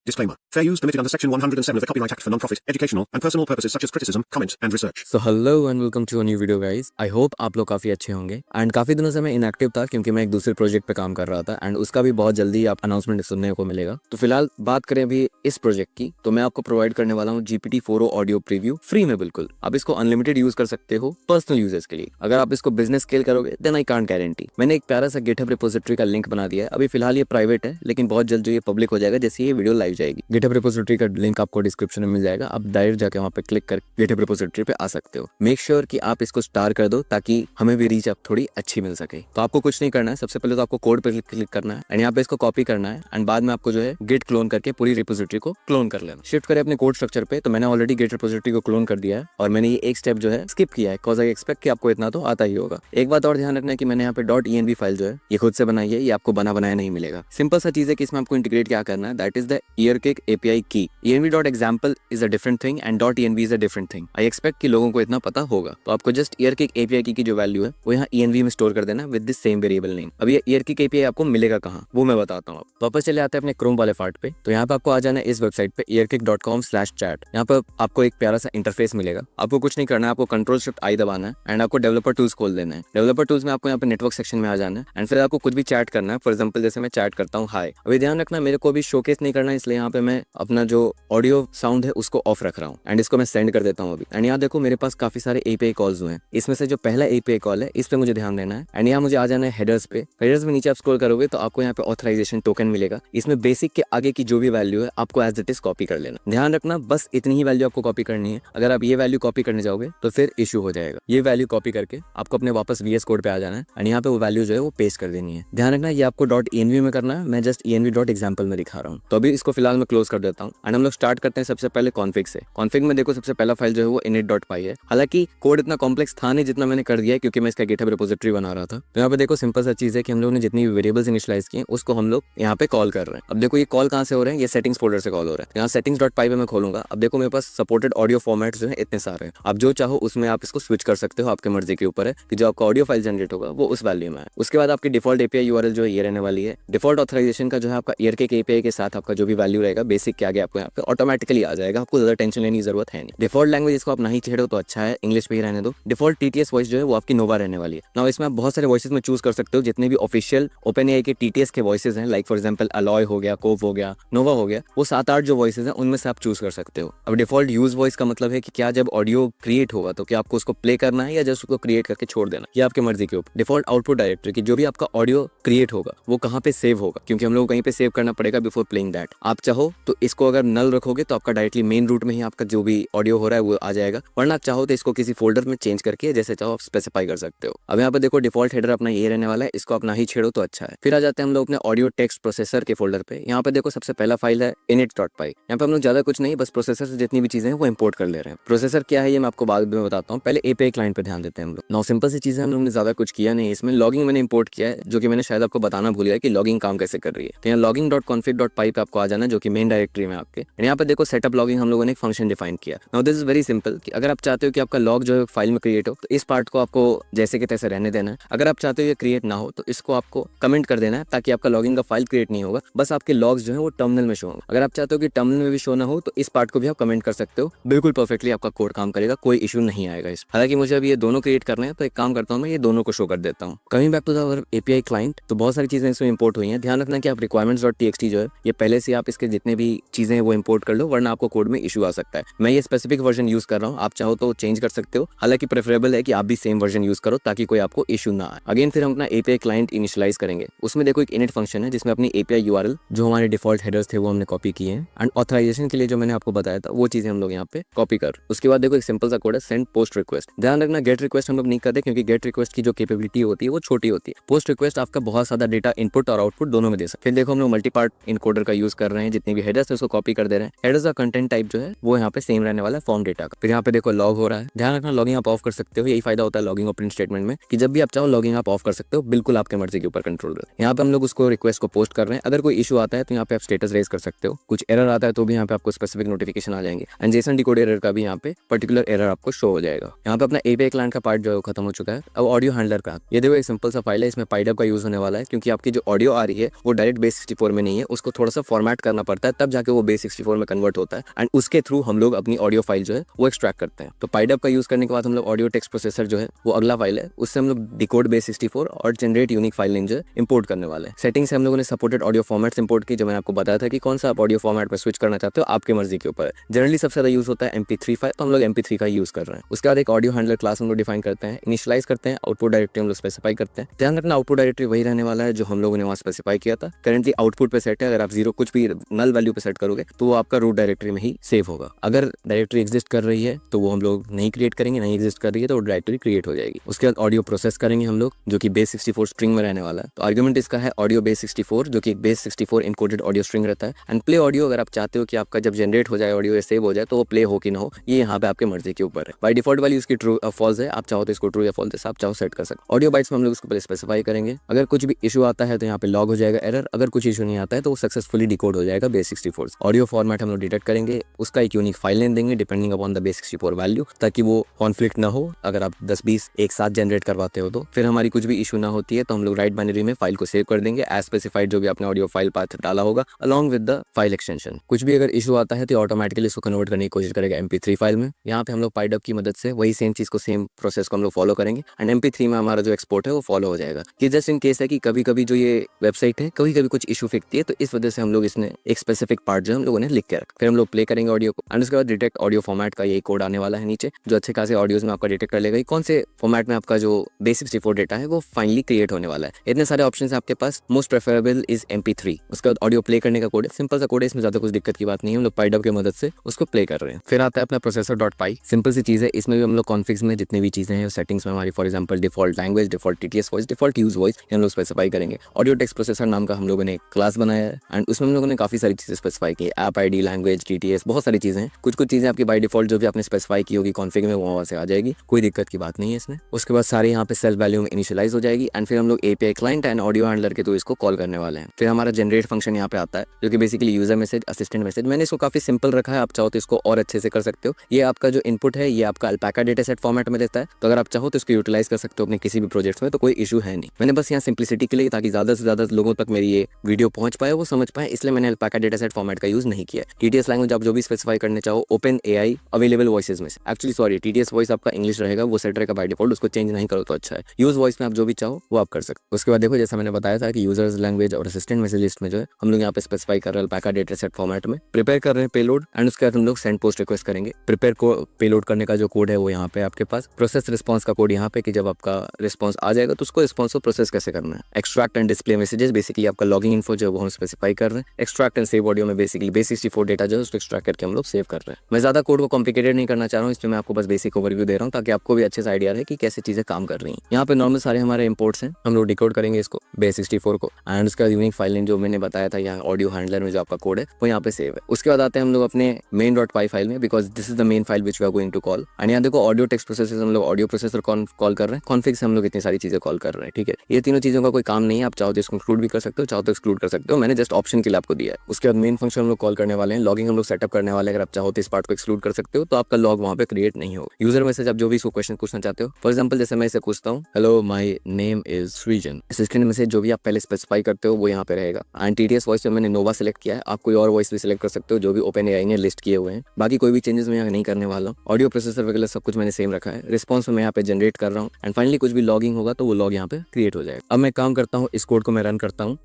Disclaimer. Fair use permitted under Section 107 of the Copyright Act for non-profit, educational and personal purposes such as criticism, comment and research. So hello and welcome to a new video guys. I hope आप लोग काफ़ी अच्छे होंगे and काफ़ी दिनों से मैं inactive था क्योंकि मैं एक दूसरे प्रोजेक्ट पे काम कर रहा था एंड उसका भी बहुत जल्दी आप अनाउंसमेंट सुनने को मिलेगा। तो फिलहाल बात करें अभी इस प्रोजेक्ट की, तो मैं आपको प्रोवाइड करने वाला हूँ GPT-4o ऑडियो प्रीव्यू फ्री में। बिल्कुल आप इसको अनलिमिटेड यूज कर सकते हो पर्सनल यूजेस के लिए। अगर आप इसको बिजनेस स्केल करोगे देन आई कांट गारंटी। मैंने एक प्यारा सा गिटहब रिपोजिटरी का लिंक बना दिया है। अभी फिलहाल ये प्राइवेट है लेकिन बहुत जल्द जो ये पब्लिक हो जाएगा जैसे ये वीडियो लाइव जाएगी। गिटहब रिपोजिटरी का लिंक आपको डिस्क्रिप्शन में मिल जाएगा। आप डायरेक्ट जाके वहाँ पे क्लिक कर गिटहब रिपोजिटरी पे आ सकते हो। मेक श्योर कि आप इसको स्टार कर दो ताकि हमें भी रीच अप थोड़ी अच्छी मिल सके। तो आपको कुछ नहीं करना है, सबसे पहले तो आपको कोड पे क्लिक करना है एंड यहाँ पे इसको कॉपी करना है एंड बाद में आपको जो है गिट क्लोन करके पूरी रिपोजिटरी को क्लोन कर लेना। शिफ्ट करें अपने कोड स्ट्रक्चर पे, तो मैंने ऑलरेडी गिट रिपोजिटरी को क्लोन कर दिया है और मैंने ये एक स्टेप जो है स्किप किया है बिकॉज़ आई एक्सपेक्ट कि आपको इतना तो आता ही होगा। एक बात और ध्यान रखना है कि मैंने यहाँ पे .env फाइल जो है ये खुद से बनाई है, ये आपको बना बनाया नहीं मिलेगा। सिंपल सा चीज है कि इसमें आपको इंटीग्रेट क्या करना है, that is the EarKick API की। env.example is a different thing and .env is a different thing। I expect कि लोगों को इतना पता होगा। तो आपको जस्ट EarKick API की जो वैल्यू है वो यहाँ env में स्टोर कर देना with this same variable name. अब ये EarKick API आपको मिलेगा कहाँ वो मैं बताता हूँ। वापस चले आते हैं अपने क्रोम वाले पार्ट पे। तो यहाँ पे आपको आ जाना है इस वेबसाइट पे earkick.com/chat। यहाँ पे आपको एक प्यारा सा इंटरफेस मिलेगा। आपको कुछ नहीं करना है, आपको Ctrl+Shift+I दबाना है एंड आपको डेवलपर टूल्स खोल देना है। डेवलपर टूल्स में आपको यहाँ पे नेटवर्क सेक्शन में आ जाना है एंड फिर आपको कुछ भी चैट करना है। फॉर एग्जाम्पल जैसे मैं चैट करता हूँ हाय। अभी ध्यान रखना मेरे को अभी शोकेस नहीं करना है, इसलिए यहाँ पे मैं अपना जो ऑडियो साउंड है उसको ऑफ रख रहा हूँ एंड इसको मैं सेंड कर देता हूँ अभी। एंड यहाँ देखो मेरे पास काफी सारे API कॉल्स हुए हैं। इसमें से जो पहला API कॉल है इस पे मुझे ध्यान देना है एंड यहाँ मुझे आ जाना है हेडर्स पे। हेडर्स में नीचे आप स्क्रॉल करोगे तो आपको यहाँ पे ऑथराइजेशन टोकन मिलेगा। इसमें बेसिक के आगे की जो भी वैल्यू है आपको एज इट इज कॉपी कर लेना। ध्यान रखना बस इतनी ही वैल्यू आपको कॉपी करनी है। अगर आप ये वैल्यू कॉपी करने जाओगे तो फिर इशू हो जाएगा। ये वैल्यू कॉपी करके आपको अपने वापस VS कोड पे आ जाना है एंड यहाँ पे वो वैल्यू जो है वो पेस्ट कर देनी है। ध्यान रखना ये आपको .env में करना है, मैं जस्ट env.example में दिखा रहा हूँ। तो अभी इसको फिलहाल मैं क्लोज कर देता हूँ एंड हम लोग स्टार्ट करते हैं सबसे पहले कॉन्फिग से। कॉन्फिग में देखो सबसे पहला फाइल जो है वो init.py है। हालांकि कोड इतना कॉम्प्लेक्स था नहीं जितना मैंने कर दिया है क्योंकि मैं इसका गिटहब रिपोजिटरी बना रहा था। तो यहाँ पे देखो सिंपल सा चीज है कि हम लोग ने जितनी भी वेरिएबल्स इनिशियलाइज किए उसको हम लोग यहाँ पे कॉल कर रहे हैं। अब देखो ये कॉल कहाँ से हो रहे हैं, ये सेटिंग्स फोल्डर से कॉल हो रहा है। यहाँ settings.py पे मैं खोलूंगा। अब देखो मेरे पास सपोर्टेड ऑडियो फॉर्मेट्स जो है इतने सारे हैं। आप जो चाहो उसमें आप इसको स्विच कर सकते हो, आपके मर्जी के ऊपर है कि जो आपका ऑडियो फाइल जनरेट होगा वो उस वैल्यू में है। उसके बाद आपकी डिफॉल्ट API URL जो है ये रहने वाली है। डिफॉल्ट ऑथराइजेशन का जो है आपका EarKick API के साथ आपका जो भी वैल्यू रहेगा बेसिक के आगे आपको यहाँ पे ऑटोमेटिकली आ जाएगा। आपको ज्यादा टेंशन लेने की जरूरत है नहीं। डिफॉल्ट लैंग्वेज इसको आप नहीं छेड़ो तो अच्छा है, इंग्लिश पे ही रहने दो। डिफॉल्ट TTS वॉइस जो है वो आपकी नोवा रहने वाली है। नाउ इसमें आप बहुत सारे वॉइसेस में चूज कर सकते हो। जितने भी ऑफिशियल OpenAI के TTS के वॉइसेस हैं लाइक फॉर एग्जांपल अलॉय हो गया, कोव हो गया, नोवा हो गया, वो 7-8 जो वॉइसेस हैं उनमें से आप चूज कर सकते हो। अब डिफॉल्ट यूज वॉइस का मतलब है कि क्या जब ऑडियो क्रिएट होगा तो क्या आपको उसको प्ले करना है या जस्ट उसको क्रिएट करके छोड़ देना, ये आपकी मर्जी के ऊपर। डिफॉल्ट आउटपुट डायरेक्टरी की जो भी आपका ऑडियो क्रिएट होगा वो कहाँ पे सेव होगा, क्योंकि हम लोग को कहीं पे सेव करना पड़ेगा बिफोर प्लेइंग दैट। आप चाहो तो इसको अगर नल रखोगे तो आपका डायरेक्टली मेन रूट में ही आपका जो भी ऑडियो हो रहा है वो आ जाएगा, वरना आप चाहो तो इसको किसी फोल्डर में चेंज करके जैसे चाहो आप स्पेसिफाई कर सकते हो। अब यहाँ पे देखो डिफॉल्ट हेडर अपना ये रहने वाला है, इसको अपना ही छेड़ो तो अच्छा है। फिर आ जाते हैं हम लोग अपने ऑडियो टेक्स्ट प्रोसेसर के फोल्डर पे। यहाँ पे देखो सबसे पहला फाइल है init.py। यहाँ पे हम लोग ज्यादा कुछ नहीं बस प्रोसेसर से जितनी भी चीजें हैं वो इंपोर्ट कर ले रहे हैं। प्रोसेसर क्या है ये मैं आपको बाद में बताता हूँ, पहले API क्लाइंट पे ध्यान देते हैं हम लोग। नौ सिंपल सी चीजें हम लोग ने ज्यादा कुछ किया नहीं। इसमें लॉगिंग मैंने इंपोर्ट किया है जो कि मैंने शायद आपको बताना भूल गया कि लॉगिंग काम कैसे कर रही है। तो यहाँ login.config.py पे आपको आ जाना जो कि मेन डायरेक्टरी में आपके। यहाँ पे देखो सेटअप लॉगिंग हम लोगों ने एक फंक्शन डिफाइन किया। Now this is very simple कि अगर आप चाहते हो कि आपका लॉग जो है फाइल में क्रिएट हो तो इस पार्ट को आपको जैसे के तैसे रहने देना है। अगर आप चाहते हो ये क्रिएट ना हो तो इसको आपको कमेंट कर देना है ताकि आपका लॉगिंग का फाइल क्रिएट नहीं होगा, बस आपके लॉग्स जो है वो टर्मिनल में शो होंगे। अगर आप चाहते हो कि टर्मिनल में भी शो ना हो तो इस पार्ट को भी आप कमेंट कर सकते हो, बिल्कुल परफेक्टली आपका कोड काम करेगा, कोई इशू नहीं आएगा इस। हालांकि मुझे अभी ये दोनों क्रिएट करने हैं तो एक काम करता हूँ मैं ये दोनों को शो कर देता हूँ। Coming back to the API client, तो बहुत सारी चीजें इसमें इंपोर्ट हुई हैं। ध्यान रखना कि आप requirements.txt जो है ये पहले से आप इसके जितने भी चीजें हैं वो इंपोर्ट कर लो, वरना आपको कोड में इशू आ सकता है। मैं ये स्पेसिफिक वर्जन यूज कर रहा हूँ, आप चाहो तो चेंज कर सकते हो। हालांकि प्रेफरेबल है कि आप भी सेम वर्जन यूज करो ताकि कोई आपको इशू ना आए। अगेन फिर हम अपना API क्लाइंट इनिशियलाइज करेंगे। उसमें देखो एक init फंक्शन है जिसमें अपनी API URL जो हमारे डिफॉल्ट हेडर्स थे वो हमने कॉपी किए हैं एंड ऑथराइजेशन के लिए जो मैंने आपको बताया था वो चीजें हम लोग यहाँ पे कॉपी कर। उसके बाद देखो एक सिंपल सा कोड है सेंड पोस्ट रिक्वेस्ट। ध्यान रखना गेट रिक्वेस्ट हम लोग नहीं करते क्योंकि गेट रिक्वेस्ट की जो कैपेबिलिटी होती है वो छोटी होती है। पोस्ट रिक्वेस्ट आपका बहुत ज्यादा डेटा इनपुट और आउटपुट दोनों में दे सकते। फिर देखो हम लोग मल्टी पार्ट इनकोडर का यूज कर रहे हैं, जितने भी हेडर्स है उसको कॉपी कर दे रहे हैं। हेडर्स का कंटेंट टाइप जो है वो यहाँ पे सेम रहने वाला है फॉर्म डेटा का। फिर यहाँ पे देखो लॉग हो रहा है। ध्यान रखना लॉगिंग आप ऑफ कर सकते हो, यही फायदा होता है लॉगिंग और प्रिंट स्टेटमेंट में कि जब भी आप चाहो लॉगिंग आप ऑफ कर सकते हो, बिल्कुल आपके मर्जी के ऊपर कंट्रोल है। यहाँ पे हम लोग उसको रिक्वेस्ट को पोस्ट कर रहे हैं। अगर कोई इशू आता है तो यहाँ पे आप स्टेटस रेज कर सकते हो। कुछ एरर आता है तो भी यहाँ पे आपको स्पेसिफिक नोटिफिकेशन आ जाएंगे एंड जेसन डिकोड एरर का भी यहाँ पे पर्टिकुलर एरर आपको शो हो जाएगा। यहाँ पे अपना API क्लाइंट का पार्ट जो है खत्म हो चुका है। अब ऑडियो हैंडलर का ये देखो एक सिंपल सा फाइल है, इसमें PyDub का यूज होने वाला है क्योंकि आपकी जो ऑडियो आ रही है वो डायरेक्ट बेस 64 में नहीं है, उसको थोड़ा सा फॉर्मेट करना करना पड़ता है, तब जाके वो बेस 64 में कन्वर्ट होता है एंड उसके थ्रू हम लोग अपनी ऑडियो फाइल जो है वो एक्सट्रैक्ट करते हैं। तो पाइडअप का यूज करने के बाद हम लोग ऑडियो टेक्स्ट प्रोसेसर जो है वो अगला फाइल है, उससे हम लोग डिकोड बेस 64 और जनरेट यूनिक फाइल नेम जो है इंपोर्ट करने वाले हैं। सेटिंग से हम लोगों ने सपोर्टेड ऑडियो फॉर्मेट्स इंपोर्ट की, जो मैंने आपको बताया था कि कौन सा आप ऑडियो फॉर्मेट में स्विच करना चाहते हो आपके मर्जी के ऊपर है। जनरली सबसे ज्यादा यूज होता है MP3 फाइल, तो हम लोग MP3 का यूज कर रहे हैं। उसके बाद एक ऑडियो हैंडलर क्लास हम लोग डिफाइन करते हैं, इनिशियलाइज करते हैं, आउटपुट डायरेक्टरी हम लोग स्पेसिफाई करते हैं। ध्यान रखना आउटपुट डायरेक्टरी वही रहने वाला है जो हम लोगों ने वहाँ स्पेसिफाई किया था। करंटली आउटपुट पे सेट है, अगर आप 0 कुछ भी नल वैल्यू पे सेट करोगे तो वो आपका रूट डायरेक्टरी में ही सेव होगा। अगर डायरेक्टरी एग्जिस्ट कर रही है तो वो हम लोग नहीं क्रिएट करेंगे, नहीं एग्जिस्ट कर रही है तो डायरेक्टरी क्रिएट हो जाएगी। उसके बाद ऑडियो प्रोसेस करेंगे हम लोग, जो कि बेस 64 स्ट्रिंग में रहने वाला है। तो आर्गुमेंट इसका है ऑडियो बेस 64, जो कि एक बेस 64 इनकोडेड ऑडियो स्ट्रिंग रहता है। एंड प्ले ऑडियो, अगर आप चाहते हो कि आपका जब जनरेट हो जाए ऑडियो या सेव हो जाए तो वो प्ले हो कि ना हो, ये यहाँ पे आपके मर्जी के ऊपर है। बाय डिफॉल्ट वाली उसकी ट्रू फॉल्स है, आप चाहो तो इसको ट्रू या फॉल्स आप चाहो सेट कर सकते। ऑडियो बाइट्स में हम लोग उसको पहले स्पेसिफाई करेंगे। अगर कुछ भी इशू आता है तो यहाँ पे लॉग हो जाएगा एरर, अगर कुछ इशू नहीं आता है तो वो सक्सेसफुली डिकोड हो जाएगा बेस 64। ऑडियो फॉर्मेट हम लोग डिटेक्ट करेंगे, उसका एक यूनिक फाइल नेम देंगे depending upon the base 64 value, ताकि वो कॉन्फ्लिक्ट ना हो। अगर आप 10-20 एक साथ जनरेट करवाते हो तो फिर हमारी कुछ भी इशू ना होती है तो हम लोग राइट बाइनरी में फाइल को सेव कर देंगे एज स्पेसिफाइड, जो भी आपने ऑडियो फाइल पाथ डाला होगा along with the file extension. कुछ भी अगर इशू आता है तो ऑटोमेटिकली इसको कन्वर्ट करने की कोशिश करेगा MP3 फाइल में। यहाँ पे हम लोग पाइडअप की मदद से वही सेम चीज को, सेम प्रोसेस को हम लोग फॉलो करेंगे एंड MP3 में हमारा जो एक्सपोर्ट है वो फॉलो हो जाएगा। कि जस्ट इन केस है कि कभी कभी जो ये वेबसाइट है कभी कभी कुछ इशू फेंकती है, तो इस वजह से हम लोग इसने एक स्पेसिफिक पार्ट जो हम लोगों ने लिख के रखा। फिर हम लोग प्ले करेंगे ऑडियो को एंड उसके बाद डिटेक्ट ऑडियो फॉर्मेट का यही कोड आने वाला है नीचे, जो अच्छे खासे ऑडियोज में आपका डिटेक्ट कर लेगा कौन से फॉर्मेट में आपका जो बेस 64 डेटा है वो फाइनली क्रिएट होने वाला है। इतने सारे ऑप्शन है आपके पास, मोस्ट प्रेफरेबल इज MP3। उसके बाद ऑडियो प्ले करने का कोड है, सिंपल सा कोड है, इसमें ज्यादा कुछ दिक्कत की बात नहीं है। हम लोग पाइडअप की मदद से उसको प्ले कर रहे हैं। फिर आता है अपना processor.py, सिंपल सी चीज है। इसमें भी हम लोग कॉन्फिग्स में जितनी भी चीजें हैं सेटिंग्स में हमारी, for example default language, default TTS voice, default use voice, हम लोग स्पेसिफाई करेंगे। ऑडियो टेक्स्ट प्रोसेसर नाम का हम लोगों ने क्लास बनाया है एंड उसमें हम लोगों ने काफी सारी चीजें स्पेसिफाई की, ऐप ID, लैंग्वेज, TTS, बहुत सारी चीजें हैं। कुछ चीजें आपकी बाय डिफॉल्ट जो भी आपने स्पेसिफाई की होगी कॉन्फिग में वो वहाँ से आ जाएगी, कोई दिक्कत की बात नहीं है इसमें। उसके बाद सारे यहाँ पे सेल्फ वैल्यू में इनिशियलाइज हो जाएगी एंड फिर हम लोग API client and audio handler के थ्रू इसको कॉल करने वाले हैं। फिर हमारा जनरेट फंक्शन यहाँ पे आता है, जो कि basically user message, assistant message. मैंने इसको काफी सिंपल रखा है, आप चाहो तो इसको और अच्छे से कर सकते हो। ये आपका जो इनपुट है ये आपका अल्पाका डेटा सेट फॉर्मेट में देता है, तो अगर आप चाहो तो इसको यूटिलाइज कर सकते हो अपने किसी भी प्रोजेक्ट्स में, तो कोई इशू है नहीं। मैंने बस यहाँ सिंप्लिसिटी के लिए, ताकि ज्यादा से ज्यादा लोगों तक मेरी ये वीडियो पहुंच पाए, वो समझ पाए, इसलिए मैंने अल्पाका डेटा सेट फॉर्मेट का यूज नहीं किया। TTS लैंग्वेज आप जो भी स्पेसिफाई करने चाहो OpenAI अवेलेबल वॉइसेज में से, एक्चुअली सॉरी TTS वॉइस आपका इंग्लिश रहेगा, वो सेट रहेगा बाय डिफॉल्ट, उसको चेंज नहीं करो तो अच्छा है। यूज वॉइस में आप जो भी चाहो वो आप कर सकते हो। उसके बाद देखो जैसा मैंने बताया था कि यूजर्स लैंग्वेज और असिस्टेंट मैसेज लिस्ट में जो है हम लोग यहाँ पे स्पेसिफाई कर रहे हैं अल्पाका डेटा सेट फॉर्मेट में, प्रिपेयर कर रहे हैं पेलोड एंड उसके बाद हम लोग सेंड पोस्ट रिक्वेस्ट करेंगे। प्रिपेयर को पेलोड करने का जो कोड है वो यहाँ पे आपके पास, प्रोसेस रिस्पॉन्स का कोड यहाँ पे कि जब आपका रिस्पॉन्स आ जाएगा तो उसको रिस्पॉन्स को प्रोसेस कैसे करना है। Extract and display messages, basically आपका लॉगिंग इन्फो जो वो हम स्पेसिफाई कर रहे हैं। एक्सट्रैक्ट एंड सेव ऑडियो में बेसिकली बेस 64 डेटा जो है उसको एक्सट्रैक्ट करके हम लोग सेव कर रहे हैं। मैं ज्यादा कोड को कॉम्प्लिकेटेड नहीं करना चाह रहा हूँ, इसमें मैं आपको बस बेसिक ओवरव्यू दे रहा हूँ ताकि आपको भी अच्छे से आइडिया रहे कि कैसे चीजें काम कर रही हैं। यहाँ पे नॉर्मल सारे हमारे इंपोर्ट्स हैं, हम लोग डिकोड करेंगे इसको बेस 64 को एंड उसका यूनिक फाइल नेम जो मैंने बताया था यहाँ ऑडियो हैंडलर में जो आपका कोड है वो यहाँ पे सेव है। उसके बाद आते हैं हम लोग अपने main.py फाइल में, because this is the main file which we are going to call. And यहाँ देखो ऑडियो टेक्स्ट प्रोसेसर हम लोग ऑडियो प्रोसेसर कॉल कर रहे हैं, कॉन्फिग से हम लोग इतनी सारी चीजें कॉल कर रहे हैं, ठीक है। ये तीनों चीजों का कोई काम नहीं है, आप चाहो तो इसको इंक्लूड भी कर सकते हो, चाहो तो एक्सक्लूड कर सकते हो, मैंने जस्ट ऑप्शन के लिए आपको दिया है। उसके बाद मेन फंक्शन हम लोग कॉल करने वाले हैं, लॉगिंग हम लोग सेटअप करने वाले हैं। अगर आप चाहो तो इस पार्ट को एक्सक्लूड कर सकते हो तो आपका लॉग वहाँ पे क्रिएट नहीं होगा। यूजर मैसेज आप जो भी इसको क्वेश्चन पूछना चाहते हो, फॉर एग्जाम्पल जैसे मैं इसे पूछता हूँ हेलो माई नेम इज सृजन, असिस्टेंट मैसेज जो भी आप पहले स्पेसिफाई करते हो वो यहाँ पे रहेगा। एंड TTS वॉइस में मैंने नोवा सेलेक्ट किया है, आप कोई और वॉइस भी सिलेक्ट कर सकते हो जो भी OpenAI ने लिस्ट किए हुए हैं। बाकी कोई भी चेंजेस मैं यहाँ नहीं करने वाला हूँ। ऑडियो प्रोसेसर वगैरह सब कुछ मैंने सेम रखा है। रिस्पॉन्स में मैं यहाँ पे जनरेट कर रहा हूँ एंड फाइनली कुछ भी लॉगिंग होगा तो वो लॉग यहाँ पे क्रिएट हो जाएगा। अब मैं काम करता हूँ, इस कोड को मैं रन करता हूँ।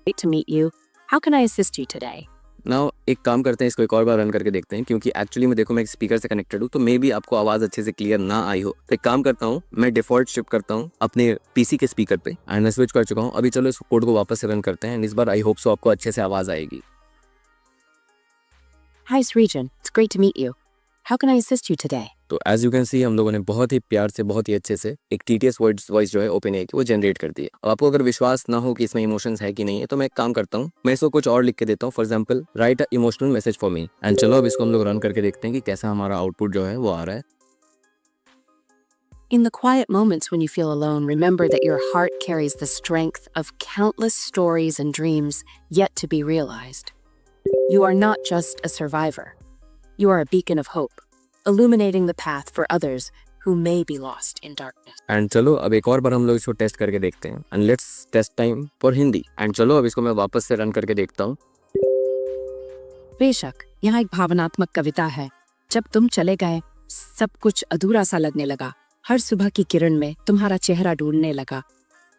Great to meet you. How can I assist you today? Now एक काम करते हैं, इसको एक और बार रन करके देखते हैं, क्योंकि एक्चुअली में देखो मैं एक स्पीकर से कनेक्टेड हूँ तो मे भी आपको आवाज अच्छे से क्लियर ना आई हो। तो एक काम करता हूँ, मैं डिफॉल्ट शिफ्ट करता हूँ अपने PC के स्पीकर पे एंड मैं स्विच कर चुका हूँ। अभी चलो इस कोड को वापस से रन करते हैं एंड इस बार आई होप सो आपको अच्छे से आवाज आएगी। Hi, Srijan. It's great to meet you. How can I assist you today? तो एज यू कैन सी हम लोगों ने बहुत ही प्यार से, बहुत ही अच्छे से एक TTS वॉइस जो है OpenAI की वो जनरेट कर दी है। अब आपको अगर विश्वास ना हो कि इसमें इमोशंस है कि नहीं है तो मैं एक काम करता हूँ, मैं इसको कुछ और लिख के देता हूँ। For example right a emotional message for me and चलो अब इसको हम लोग रन करके देखते हैं कि कैसा हमारा आउटपुट जो है वो आ रहा है। In the quiet moments when you feel alone, remember that your heart carries the strength of countless stories and dreams yet to be realized. You are not just a survivor. You are a beacon of hope, illuminating the path for others who may be lost in darkness. And चलो अब एक और बार हम लोग इसको test करके देखते हैं and let's test time for Hindi. And चलो अब इसको मैं वापस से रन करके देखता हूँ। बेशक यहाँ एक भावनात्मक कविता है। जब तुम चले गए सब कुछ अधूरा सा लगने लगा। हर सुबह की किरण में तुम्हारा चेहरा ढूंढने लगा।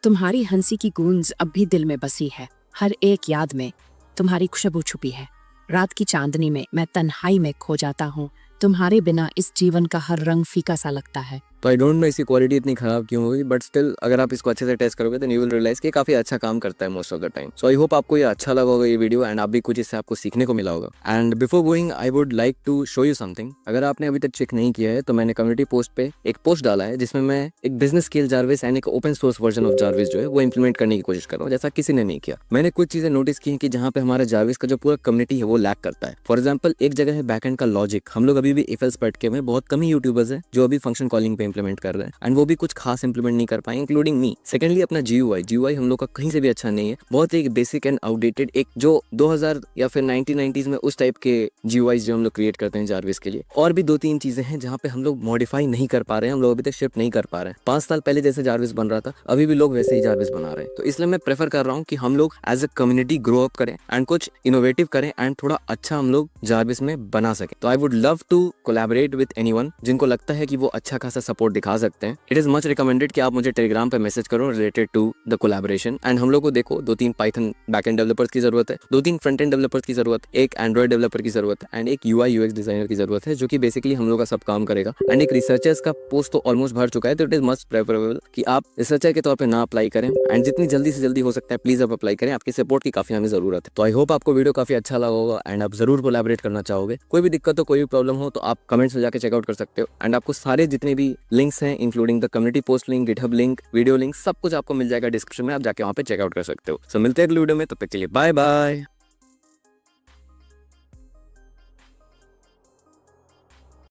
तुम्हारी हंसी की गूंज अब भी दिल में बसी है। हर एक याद में तुम्हारी खुशबू छुपी है। रात की चांदनी में मैं तन्हाई में खो जाता हूँ। तुम्हारे बिना इस जीवन का हर रंग फीका सा लगता है। तो आई डोंट नो इसकी क्वालिटी इतनी खराब क्यों हुई, बट स्टिल अगर आप इसको अच्छे से टेस्ट करोगे तो यू विल रियलाइज कि काफी अच्छा काम करता है most of the time. So I hope आपको ये अच्छा लगा होगा ये वीडियो एंड आप भी कुछ इससे आपको सीखने को मिला होगा। And before going I would like to show you something. अगर आपने अभी तक चेक नहीं किया है तो मैंने कम्युनिटी पोस्ट पे एक पोस्ट डाला है जिसमें मैं एक बिजनेस स्केल जारविस एंड एक open source version of Jarvis जो है वो इंप्लीमेंट करने की कोशिश कर रहा हूँ, जैसा किसी ने नहीं किया। मैंने कुछ चीजें नोटिस की हैं कि जहाँ पे हमारे जारविस का जो पूरा कम्युनिटी है वो लैक करता है। फॉर एग्जाम्पल एक जगह है बैकएंड का लॉजिक। हम लोग अभी भी इफ एल्स पटके हुए बहुत कम ही यूट्यूबर्स है जो अभी फंक्शन कॉलिंग पे इंप्लीमेंट कर रहे हैं एंड वो भी कुछ खास इंप्लीमेंट नहीं कर पाए इंक्लूडिंग मी। सेकेंडली अपना GUI हम लोग का कहीं से भी अच्छा नहीं है, बहुत एक बेसिक एंड आउटडेटेड एक जो 2000 या फिर 1990s में उस टाइप के GUIs जो हम लोग क्रिएट करते हैं जारविस के लिए। और भी 2-3 चीजें हैं जहाँ पे हम लोग मॉडिफाई नहीं कर पा रहे हैं, हम लोग अभी तक शिफ्ट नहीं कर पा रहे हैं। 5 साल पहले जैसे जारविस बन रहा था अभी भी लोग वैसे ही जारविस बना रहे हैं। तो इसलिए मैं प्रेफर कर रहा हूँ कि हम लोग as a community grow up करें एंड कुछ इनोवेटिव करें एंड थोड़ा अच्छा हम लोग जारविस में बना सके। तो I would love to collaborate with anyone जिनको लगता है कि वो अच्छा खासा सपोर्ट दिखा सकते हैं। इट इज मच रिकमेंडेड कि आप मुझे टेलीग्राम पे मैसेज करो related to the collaboration. And हम लोग को देखो 2-3 पाइथन बैकएंड डेवलपर्स की जरूरत है, 2-3 फ्रंट एंड डेवलपर्स की जरूरत है, एक एंड्रॉइड डेवलपर की जरूरत है एंड एक UI UX डिजाइनर की जरूरत है जो कि बेसिकली हम लोग का सब काम करेगा। एंड एक रिसर्चर्स का पोस्ट तो ऑलमोस्ट भर चुका है, तो इट इज मस्ट प्रेफरेबल कि आप रिसर्चर के तौर पे ना अप्लाई करें एंड जितनी जल्दी से जल्दी हो सकता है प्लीज आप अप्लाई करें। आपकी सपोर्ट की काफी हमें जरूरत है। तो आई होप आपको वीडियो काफी अच्छा लगा होगा एंड आप जरूर कोलैबोरेट करना चाहोगे। कोई भी दिक्कत हो कोई भी प्रॉब्लम हो तो आप कमेंट्स में जाकर चेकआउट कर सकते हो एंड आपको सारे जितने भी लिंक्स हैं including the community post link, GitHub link, video link, सब कुछ आपको मिल जाएगा डिस्क्रिप्शन में। आप जाके वहाँ पे चेकआउट कर सकते हो। सो मिलते हैं अगले वीडियो में, तब तक के लिए बाय बाय।